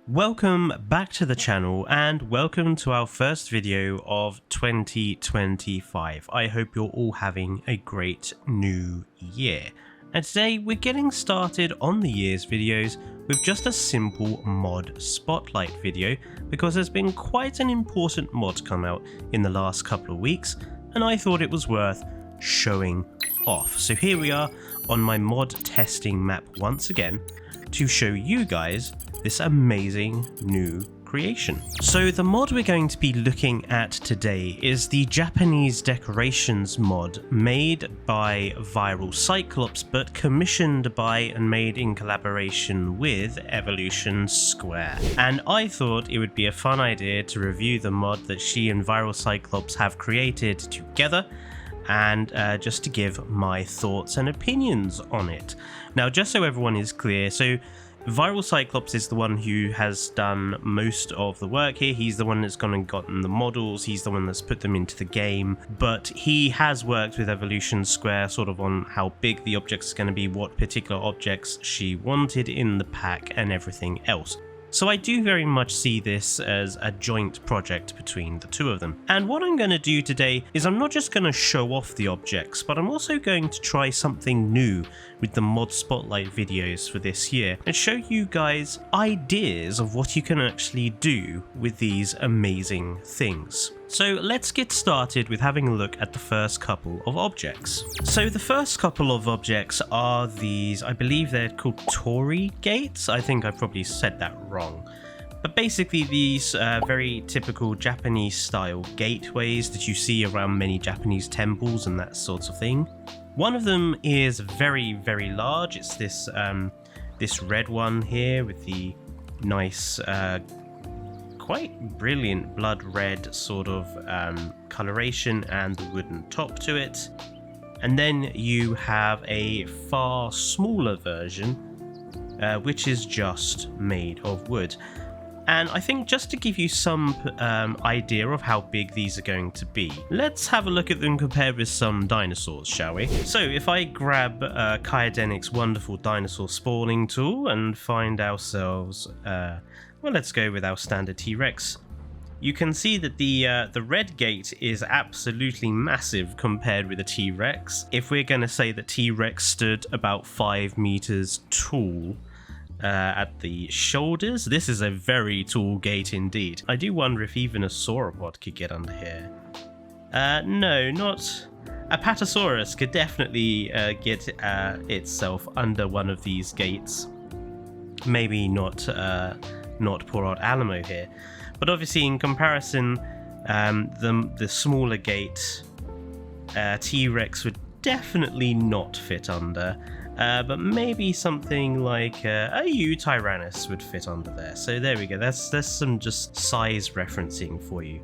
Welcome back to the channel and welcome to our first video of 2025. I hope you're all having a great new year. And today we're getting started on the year's videos with just a simple mod spotlight video because there's been quite an important mod come out in the last couple of weeks and I thought it was worth showing off. So here we are on my mod testing map once again to show you guys this amazing new creation. So the mod we're going to be looking at today is the Japanese decorations mod made by Viral Cyclops but commissioned by and made in collaboration with Evolution Square. And I thought it would be a fun idea to review the mod that she and Viral Cyclops have created together and just to give my thoughts and opinions on it. Now, just so everyone is clear, so Viral Cyclops is the one who has done most of the work here. He's the one that's gone and gotten the models, he's the one that's put them into the game, but he has worked with Evolution Square sort of on how big the objects are going to be, what particular objects she wanted in the pack and everything else. So I do very much see this as a joint project between the two of them. And what I'm going to do today is I'm not just going to show off the objects, but I'm also going to try something new with the mod spotlight videos for this year and show you guys ideas of what you can actually do with these amazing things. So let's get started with having a look at the first couple of objects. So the first couple of objects are these, I believe they're called Tori gates. I think I probably said that wrong. But basically these very typical Japanese style gateways that you see around many Japanese temples and that sort of thing. One of them is very, very large. It's this, this red one here with the nice quite brilliant blood red sort of coloration and the wooden top to it. And then you have a far smaller version which is just made of wood. And I think just to give you some idea of how big these are going to be, let's have a look at them compared with some dinosaurs, shall we? So if I grab Kyodenic's wonderful dinosaur spawning tool and find ourselves well, let's go with our standard T-Rex. You can see that the red gate is absolutely massive compared with a T-Rex. If we're going to say that T-Rex stood about 5 meters tall at the shoulders, this is a very tall gate indeed. I do wonder if even a sauropod could get under here. No, not... A Patasaurus could definitely get itself under one of these gates. Maybe not poor old Alamo here, but obviously in comparison the smaller gate T-Rex would definitely not fit under, but maybe something like a Tyrannus would fit under there. So there we go, there's some just size referencing for you.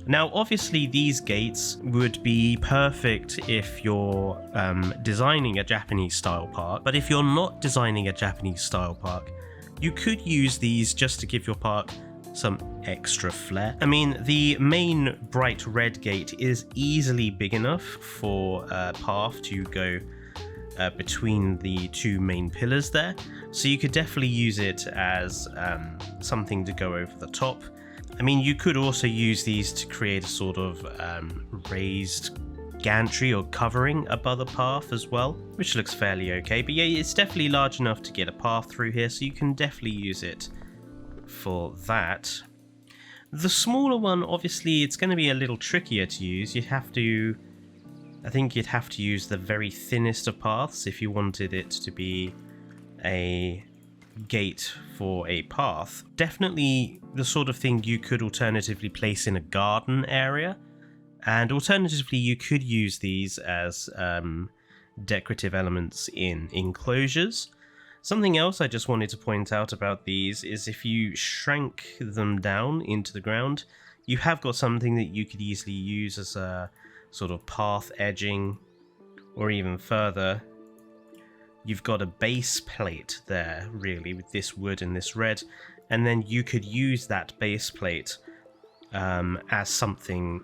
Now obviously these gates would be perfect if you're designing a Japanese style park, but if you're not designing a Japanese style park, you could use these just to give your park some extra flair. I mean, the main bright red gate is easily big enough for a path to go between the two main pillars there. So you could definitely use it as something to go over the top. I mean, you could also use these to create a sort of raised gantry or covering above the path as well, which looks fairly okay. But yeah, it's definitely large enough to get a path through here, so you can definitely use it for that. The smaller one, obviously, it's going to be a little trickier to use. I think you'd have to use the very thinnest of paths if you wanted it to be a gate for a path. Definitely the sort of thing you could alternatively place in a garden area. And alternatively, you could use these as decorative elements in enclosures. Something else I just wanted to point out about these is if you shrank them down into the ground, you have got something that you could easily use as a sort of path edging, or even further, you've got a base plate there, really, with this wood and this red, and then you could use that base plate as something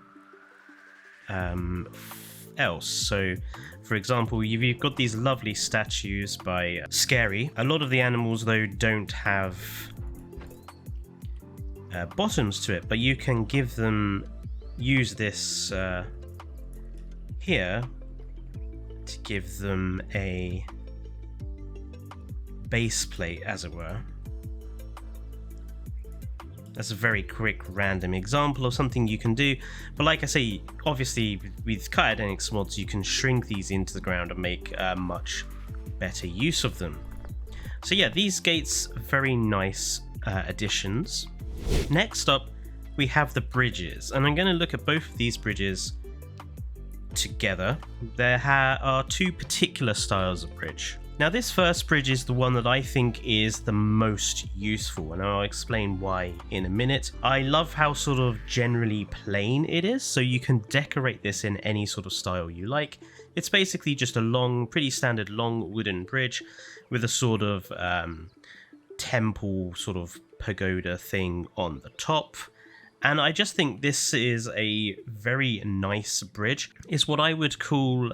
else. So for example, you've got these lovely statues by Scary. A lot of the animals though don't have bottoms to it, but you can use this here to give them a base plate, as it were. That's a very quick random example of something you can do, but like I say, obviously with Kyodenics mods you can shrink these into the ground and make much better use of them. So yeah, these gates, very nice additions. Next up we have the bridges, and I'm going to look at both of these bridges together. There are two particular styles of bridge. Now this first bridge is the one that I think is the most useful, and I'll explain why in a minute. I love how sort of generally plain it is, so you can decorate this in any sort of style you like. It's basically just a long, pretty standard long wooden bridge with a sort of temple sort of pagoda thing on the top. And I just think this is a very nice bridge. It's what I would call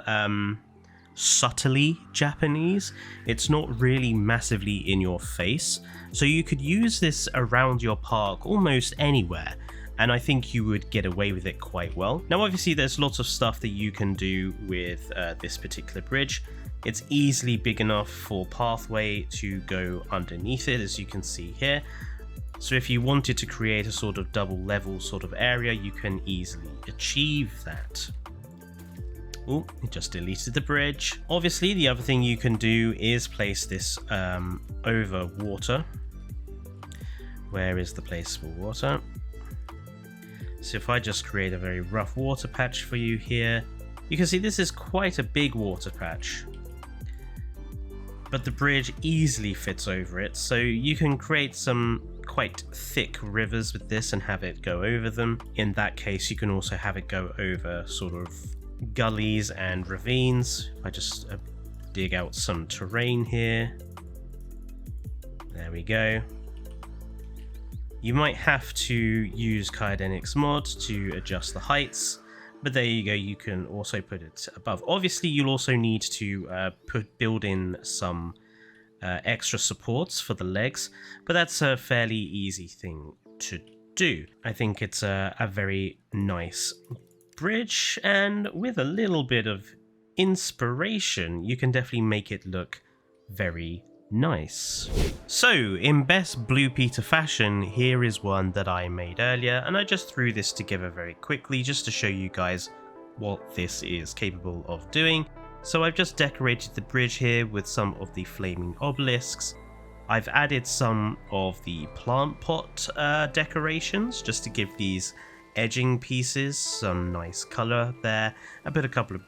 subtly Japanese. It's not really massively in your face, so you could use this around your park almost anywhere, and I think you would get away with it quite well. Now obviously there's lots of stuff that you can do with this particular bridge. It's easily big enough for pathway to go underneath it, as you can see here. So if you wanted to create a sort of double level sort of area, you can easily achieve that. Oh, it just deleted the bridge. Obviously, the other thing you can do is place this over water. Where is the place for water? So if I just create a very rough water patch for you here, you can see this is quite a big water patch, but the bridge easily fits over it. So you can create some quite thick rivers with this and have it go over them. In that case, you can also have it go over sort of gullies and ravines. If I just dig out some terrain here, there we go. You might have to use Kyodenics mod to adjust the heights, but there you go, you can also put it above. Obviously you'll also need to build in some extra supports for the legs, but that's a fairly easy thing to do. I think it's a very nice bridge, and with a little bit of inspiration you can definitely make it look very nice. So in best Blue Peter fashion, here is one that I made earlier, and I just threw this together very quickly just to show you guys what this is capable of doing. So I've just decorated the bridge here with some of the flaming obelisks. I've added some of the plant pot decorations just to give these edging pieces some nice color there. I put a couple of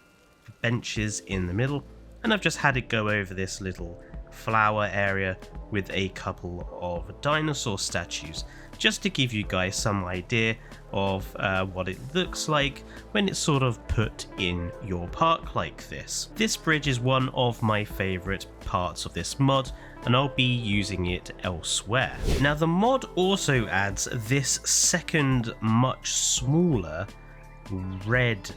benches in the middle, and I've just had it go over this little flower area with a couple of dinosaur statues, just to give you guys some idea of what it looks like when it's sort of put in your park like this. This bridge is one of my favorite parts of this mod, and I'll be using it elsewhere. Now the mod also adds this second much smaller red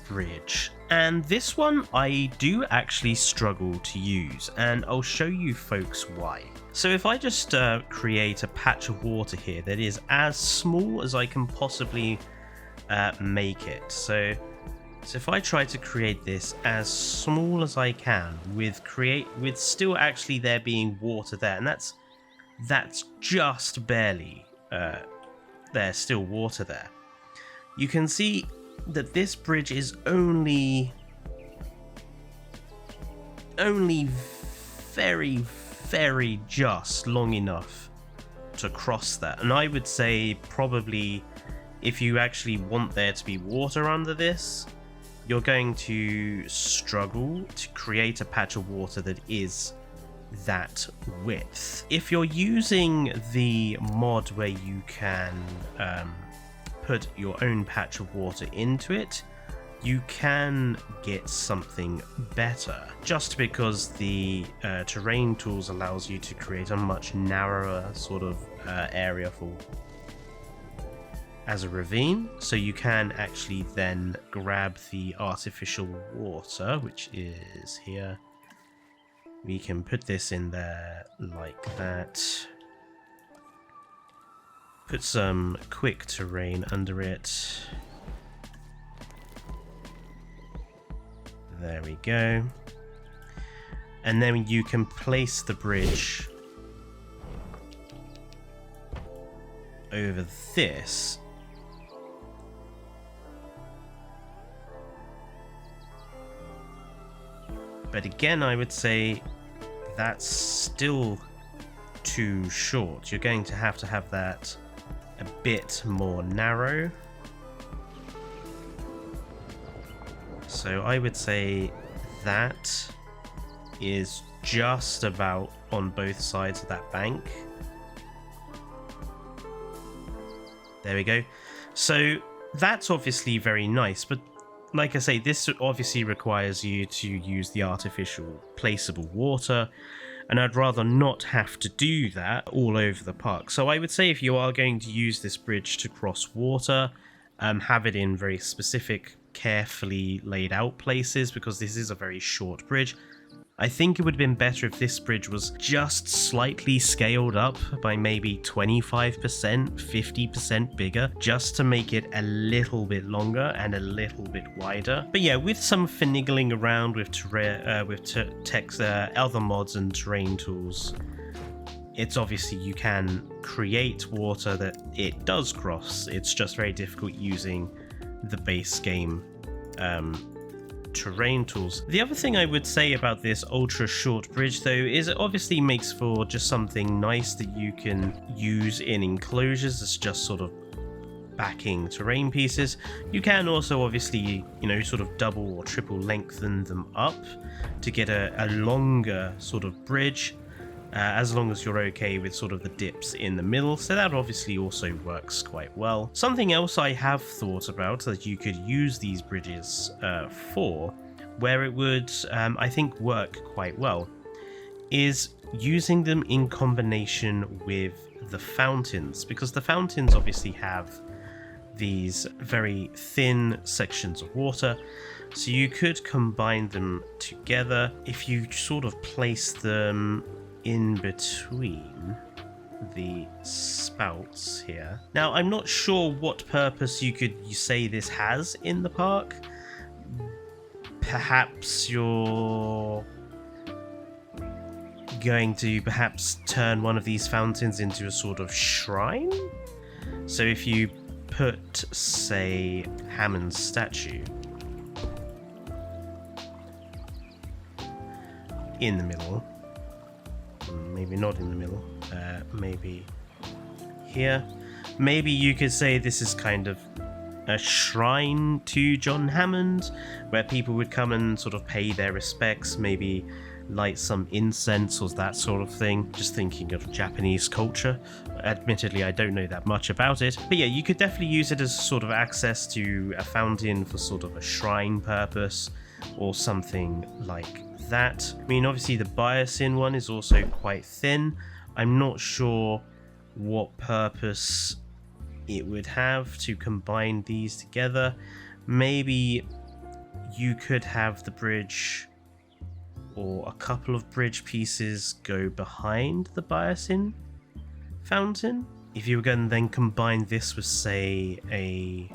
bridge, and this one I do actually struggle to use, and I'll show you folks why. So if I just create a patch of water here that is as small as I can possibly make it. So if I try to create this as small as I can with still actually there being water there, and that's just barely there's still water there. You can see that this bridge is only very just long enough to cross that, and I would say probably if you actually want there to be water under this, you're going to struggle to create a patch of water that is that width. If you're using the mod where you can put your own patch of water into it, you can get something better, just because the terrain tools allows you to create a much narrower sort of area as a ravine, so you can actually then grab the artificial water, which is here. We can put this in there like that. Put some quick terrain under it. There we go. And then you can place the bridge over this. But again, I would say that's still too short. You're going to have that a bit more narrow. So I would say that is just about on both sides of that bank. There we go. So that's obviously very nice, but like I say, this obviously requires you to use the artificial placeable water, and I'd rather not have to do that all over the park. So I would say if you are going to use this bridge to cross water, have it in very specific, carefully laid out places, because this is a very short bridge. I think it would have been better if this bridge was just slightly scaled up by maybe 25%, 50% bigger, just to make it a little bit longer and a little bit wider. But yeah, with some finagling around with other mods and terrain tools, it's obviously you can create water that it does cross. It's just very difficult using the base game terrain tools. The other thing I would say about this ultra short bridge though is it obviously makes for just something nice that you can use in enclosures as just sort of backing terrain pieces. You can also obviously, you know, sort of double or triple lengthen them up to get a longer sort of bridge, as long as you're okay with sort of the dips in the middle, so that obviously also works quite well. Something else I have thought about that you could use these bridges for, where it would, I think, work quite well, is using them in combination with the fountains, because the fountains obviously have these very thin sections of water, so you could combine them together if you sort of place them in between the spouts here. Now, I'm not sure what purpose you say this has in the park. Perhaps you're going to turn one of these fountains into a sort of shrine. So if you put, say, Hammond's statue in the middle, maybe not in the middle, maybe here. Maybe you could say this is kind of a shrine to John Hammond, where people would come and sort of pay their respects, maybe light some incense or that sort of thing. Just thinking of Japanese culture. Admittedly, I don't know that much about it. But yeah, you could definitely use it as sort of access to a fountain for sort of a shrine purpose or something like that. I mean, obviously the Biosyn one is also quite thin. I'm not sure what purpose it would have to combine these together. Maybe you could have the bridge or a couple of bridge pieces go behind the Biosyn fountain. If you were going to then combine this with, say, a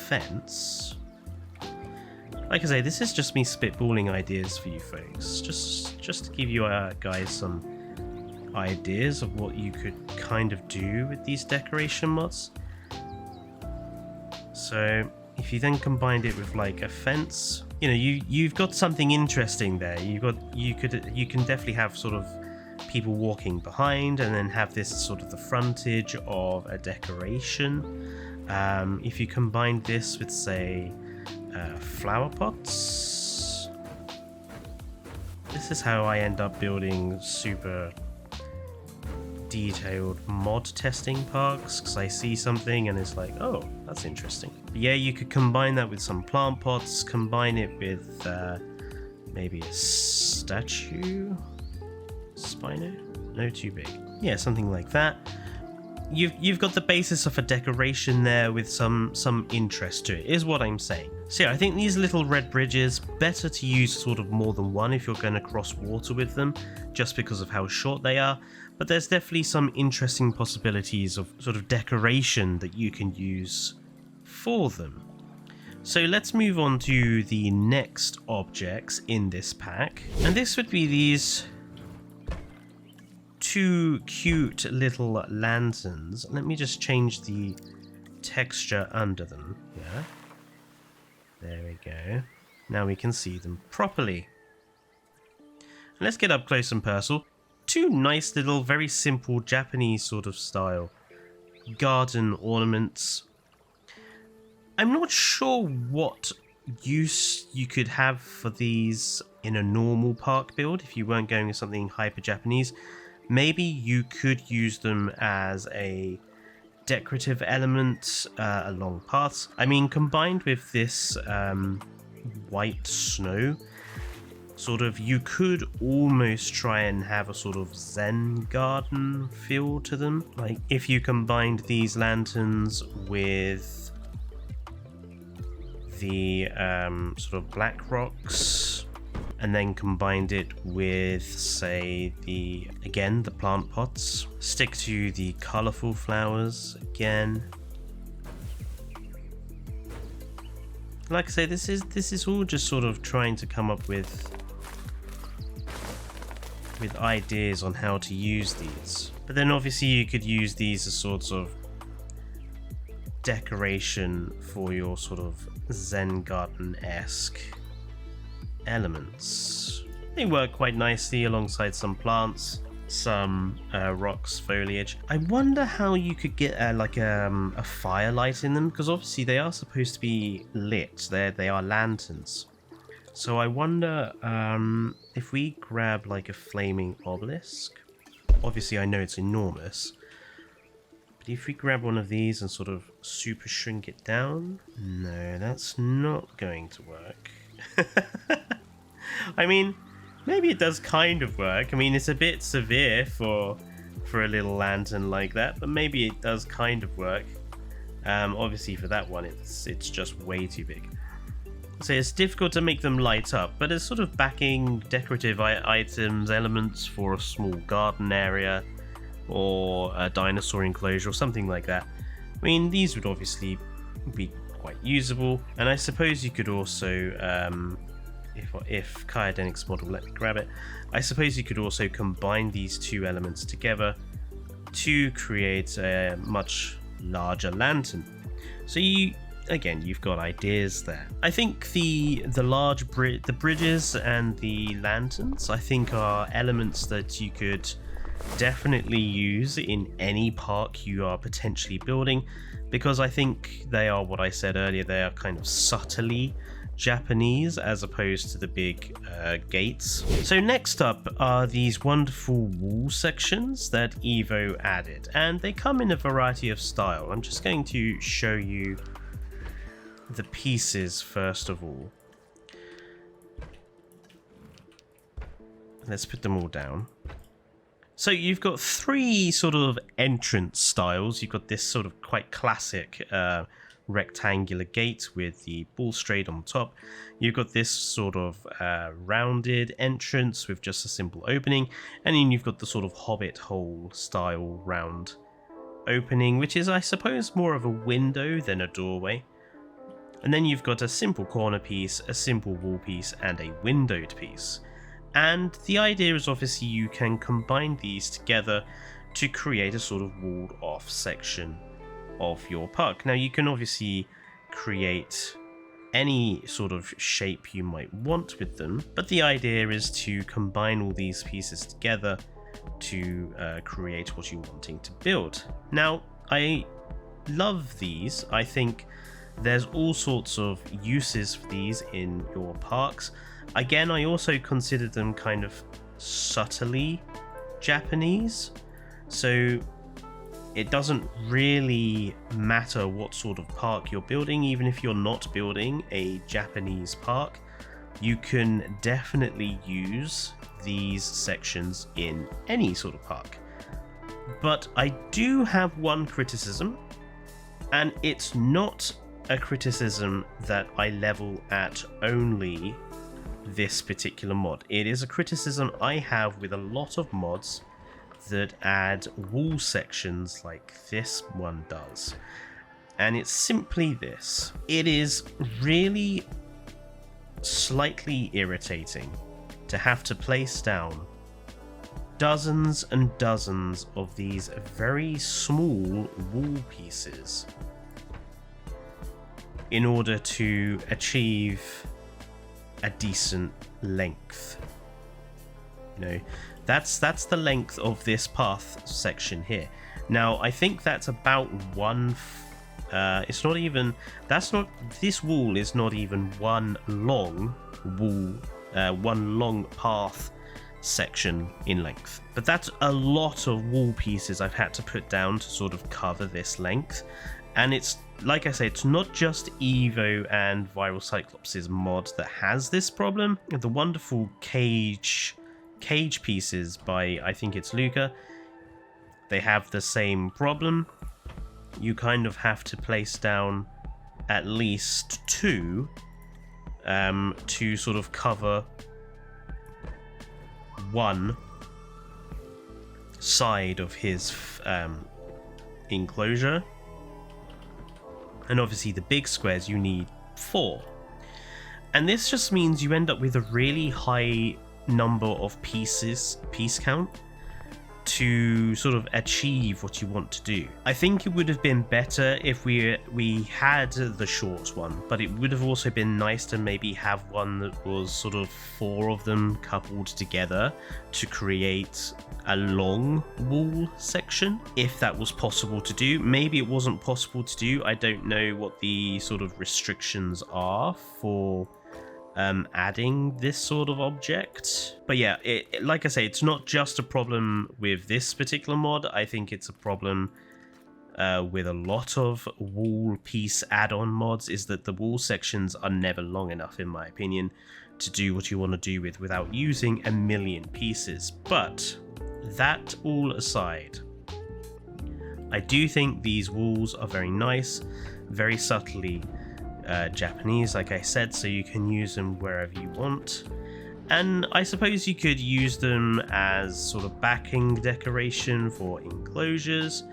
fence. Like I say, this is just me spitballing ideas for you folks, just to give you guys some ideas of what you could kind of do with these decoration mods. So if you then combined it with like a fence, you know, you've got something interesting there. You can definitely have sort of people walking behind, and then have this sort of the frontage of a decoration. If you combine this with, say, flower pots, this is how I end up building super detailed mod testing parks, because I see something and it's like, oh, that's interesting. But yeah, you could combine that with some plant pots, combine it with maybe a statue, Spino, no, too big, yeah, something like that. you've got the basis of a decoration there with some interest to it, is what I'm saying. So yeah, I think these little red bridges, better to use sort of more than one if you're going to cross water with them, just because of how short they are. But there's definitely some interesting possibilities of sort of decoration that you can use for them. So let's move on to the next objects in this pack, and this would be these two cute little lanterns. Let me just change the texture under them. Yeah, there we go. Now we can see them properly. Let's get up close and personal. Two nice little, very simple Japanese sort of style garden ornaments. I'm not sure what use you could have for these in a normal park build if you weren't going with something hyper Japanese. Maybe you could use them as a decorative element along paths. I mean, combined with this white snow, sort of, you could almost try and have a sort of Zen garden feel to them. Like if you combined these lanterns with the sort of black rocks, and then combined it with, say, the plant pots. Stick to the colourful flowers again. Like I say, this is all just sort of trying to come up with ideas on how to use these. But then obviously you could use these as sorts of decoration for your sort of Zen garden-esque elements. They work quite nicely alongside some plants, some rocks, foliage. I wonder how you could get like a firelight in them, because obviously they are supposed to be lit. They are lanterns. So I wonder if we grab like a flaming obelisk. Obviously I know it's enormous, but if we grab one of these and sort of super shrink it down, no, that's not going to work. I mean, maybe it does kind of work. I mean, it's a bit severe for a little lantern like that, but maybe it does kind of work. Obviously for that one, it's just way too big. So it's difficult to make them light up, but as sort of backing decorative items, elements for a small garden area or a dinosaur enclosure or something like that. I mean, these would obviously be quite usable, and I suppose you could also, if Kyodenic's model let me grab it, I suppose you could also combine these two elements together to create a much larger lantern. So you've got ideas there. I think the bridges and the lanterns, I think, are elements that you could definitely use in any park you are potentially building, because I think they are, what I said earlier, they are kind of subtly Japanese as opposed to the big gates. So next up are these wonderful wall sections that Evo added, and they come in a variety of style. I'm just going to show you the pieces first of all. Let's put them all down. So you've got three sort of entrance styles. You've got this sort of quite classic rectangular gate with the balustrade on top. You've got this sort of rounded entrance with just a simple opening, and then you've got the sort of hobbit hole style round opening, which is, I suppose, more of a window than a doorway. And then you've got a simple corner piece, a simple wall piece, and a windowed piece. And the idea is obviously you can combine these together to create a sort of walled off section of your park. Now you can obviously create any sort of shape you might want with them, but the idea is to combine all these pieces together to create what you're wanting to build. Now I love these. I think there's all sorts of uses for these in your parks. Again, I also consider them kind of subtly Japanese, so it doesn't really matter what sort of park you're building. Even if you're not building a Japanese park, you can definitely use these sections in any sort of park. But I do have one criticism, and it's not a criticism that I level at only this particular mod. It is a criticism I have with a lot of mods that add wall sections like this one does. And it's simply this. It is really slightly irritating to have to place down dozens and dozens of these very small wall pieces in order to achieve a decent length. You know, that's the length of this path section here. Now I think that's about one it's not even, this wall is not even one long wall, one long path section in length, but that's a lot of wall pieces I've had to put down to sort of cover this length. And it's, like I say, it's not just Evo and Viral Cyclops' mod that has this problem. The wonderful cage pieces by, I think it's Luca, they have the same problem. You kind of have to place down at least two to sort of cover one side of his enclosure. And obviously the big squares you need 4. And this just means you end up with a really high number of piece count to sort of achieve what you want to do. I think it would have been better if we had the short one, but it would have also been nice to maybe have one that was sort of 4 of them coupled together to create a long wall section, if that was possible to do. Maybe it wasn't possible to do. I don't know what the sort of restrictions are for adding this sort of object. But yeah, like I say, it's not just a problem with this particular mod. I think it's a problem with a lot of wall piece add-on mods, is that the wall sections are never long enough, in my opinion, to do what you want to do with without using a million pieces. But that all aside, I do think these walls are very nice, very subtly Japanese, like I said, so you can use them wherever you want. And I suppose you could use them as sort of backing decoration for enclosures.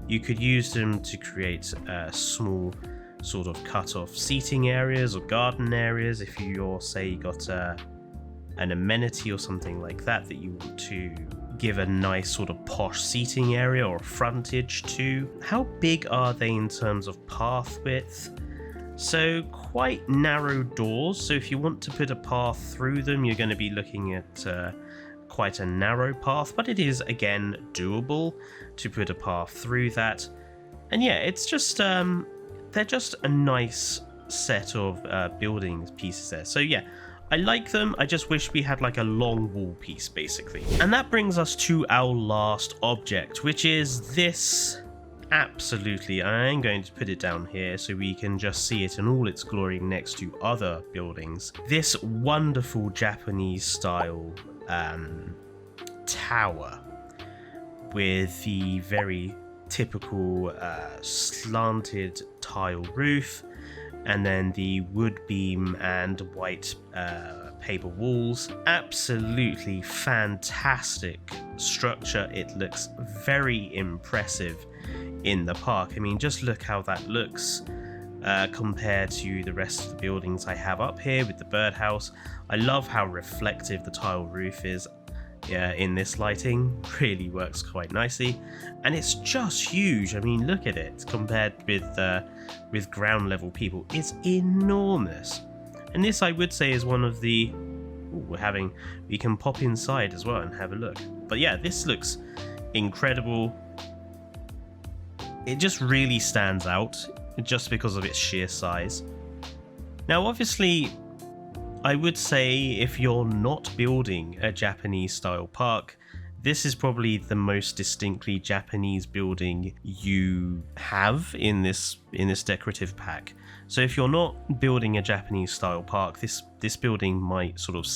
You could use them to create small sort of cut off seating areas or garden areas if you're, say, got an amenity or something like that you want to give a nice sort of posh seating area or frontage to. How big are they in terms of path width? So quite narrow doors, so if you want to put a path through them, you're going to be looking at quite a narrow path, but it is again doable to put a path through that. And yeah, it's just they're just a nice set of building pieces there. So yeah, I like them. I just wish we had like a long wall piece, basically. And that brings us to our last object, which is this. Absolutely, I'm going to put it down here so we can just see it in all its glory next to other buildings. This wonderful Japanese style tower with the very typical slanted tile roof, and then the wood beam and white paper walls. Absolutely fantastic structure. It looks very impressive in the park. I mean, just look how that looks compared to the rest of the buildings I have up here with the birdhouse. I love how reflective the tile roof is in this lighting. Really works quite nicely, and it's just huge. I mean, look at it compared with ground level people. It's enormous, and this I would say is one of the we can pop inside as well and have a look. But yeah, this looks incredible. It just really stands out just because of its sheer size. Now obviously, I would say if you're not building a Japanese style park, this is probably the most distinctly Japanese building you have in this decorative pack. So if you're not building a Japanese style park, this building might sort of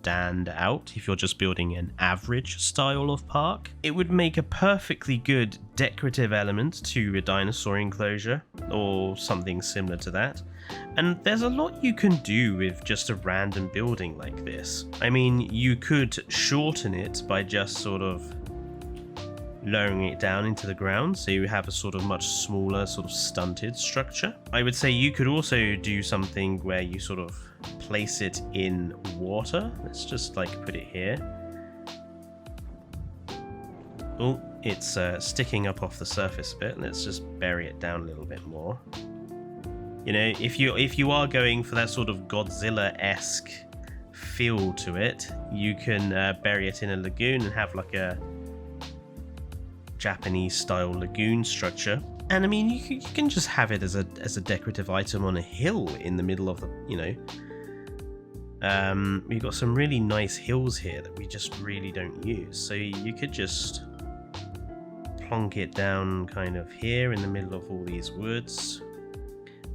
stand out if you're just building an average style of park. It would make a perfectly good decorative element to a dinosaur enclosure or something similar to that. And there's a lot you can do with just a random building like this. I mean, you could shorten it by just sort of lowering it down into the ground, so you have a sort of much smaller, sort of stunted structure. I would say you could also do something where you sort of place it in water. Let's just like put it here. Oh, it's sticking up off the surface a bit. Let's just bury it down a little bit more. You know, if you are going for that sort of Godzilla-esque feel to it, you can bury it in a lagoon and have like a Japanese style lagoon structure. And I mean, you can just have it as a decorative item on a hill in the middle of the, you know. We've got some really nice hills here that we just really don't use, so you could just plonk it down kind of here in the middle of all these woods,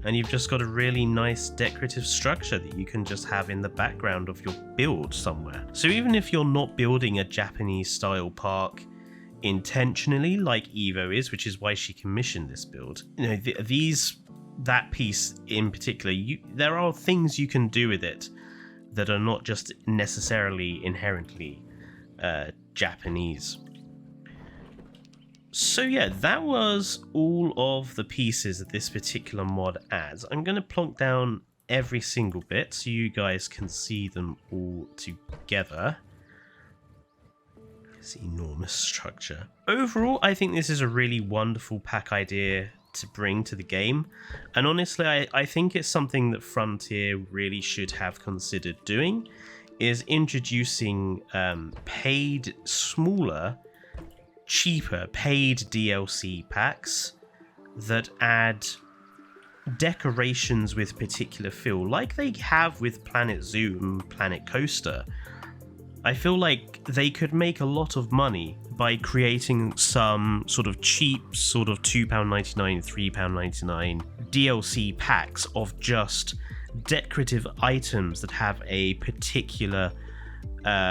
and you've just got a really nice decorative structure that you can just have in the background of your build somewhere. So even if you're not building a Japanese style park intentionally like Evo is, which is why she commissioned this build, you know, that piece in particular, there are things you can do with it that are not just necessarily inherently Japanese. So yeah, that was all of the pieces that this particular mod adds. I'm going to plonk down every single bit so you guys can see them all together. This enormous structure. Overall, I think this is a really wonderful pack idea to bring to the game, and honestly I think it's something that Frontier really should have considered doing, is introducing paid, smaller, cheaper paid DLC packs that add decorations with particular feel, like they have with Planet Zoo and Planet Coaster. I feel like they could make a lot of money by creating some sort of cheap, sort of £2.99, £3.99 DLC packs of just decorative items that have a particular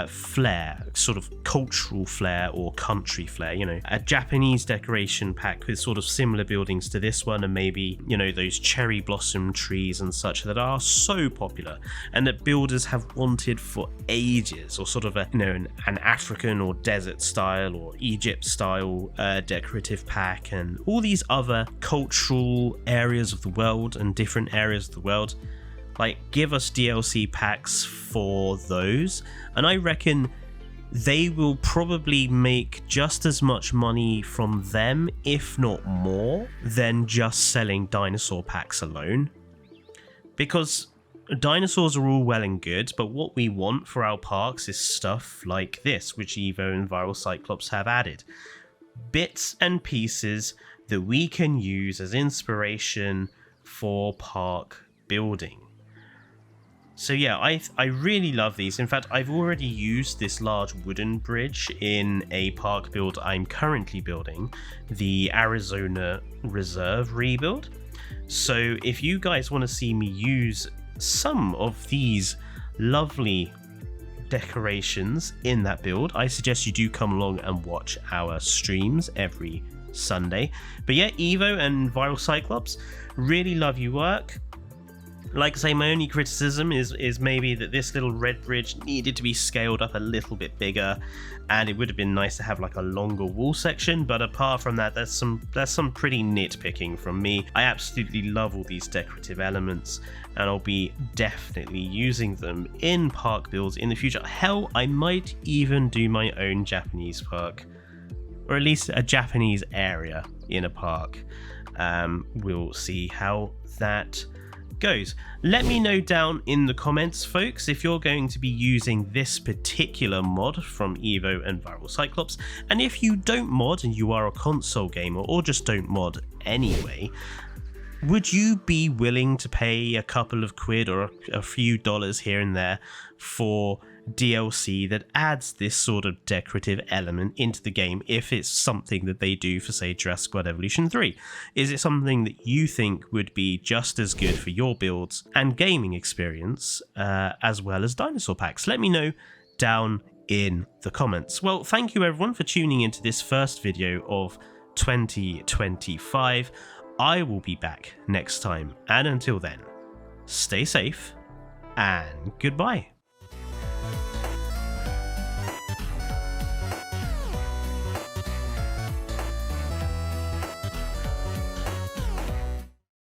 flair, sort of cultural flair or country flair. You know, a Japanese decoration pack with sort of similar buildings to this one, and maybe, you know, those cherry blossom trees and such that are so popular and that builders have wanted for ages, or sort of a, you know, an African or desert style or Egypt style decorative pack, and all these other cultural areas of the world and different areas of the world. Like, give us DLC packs for those, and I reckon they will probably make just as much money from them, if not more, than just selling dinosaur packs alone. Because dinosaurs are all well and good, but what we want for our parks is stuff like this, which Evo and Viral Cyclops have added. Bits and pieces that we can use as inspiration for park building. So yeah, I really love these. In fact, I've already used this large wooden bridge in a park build I'm currently building, the Arizona Reserve rebuild. So if you guys want to see me use some of these lovely decorations in that build, I suggest you do come along and watch our streams every Sunday. But yeah, Evo and Viral Cyclops, really love your work. Like I say, my only criticism is maybe that this little red bridge needed to be scaled up a little bit bigger, and it would have been nice to have like a longer wall section. But apart from that, there's some pretty nitpicking from me. I absolutely love all these decorative elements, and I'll be definitely using them in park builds in the future. Hell, I might even do my own Japanese park, or at least a Japanese area in a park. We'll see how that goes. Let me know down in the comments, folks, if you're going to be using this particular mod from Evo and Viral Cyclops, and if you don't mod and you are a console gamer or just don't mod anyway, would you be willing to pay a couple of quid or a few dollars here and there for DLC that adds this sort of decorative element into the game if it's something that they do for, say, Jurassic World Evolution 3? Is it something that you think would be just as good for your builds and gaming experience as well as dinosaur packs? Let me know down in the comments. Well, thank you everyone for tuning into this first video of 2025. I will be back next time, and until then, stay safe and goodbye.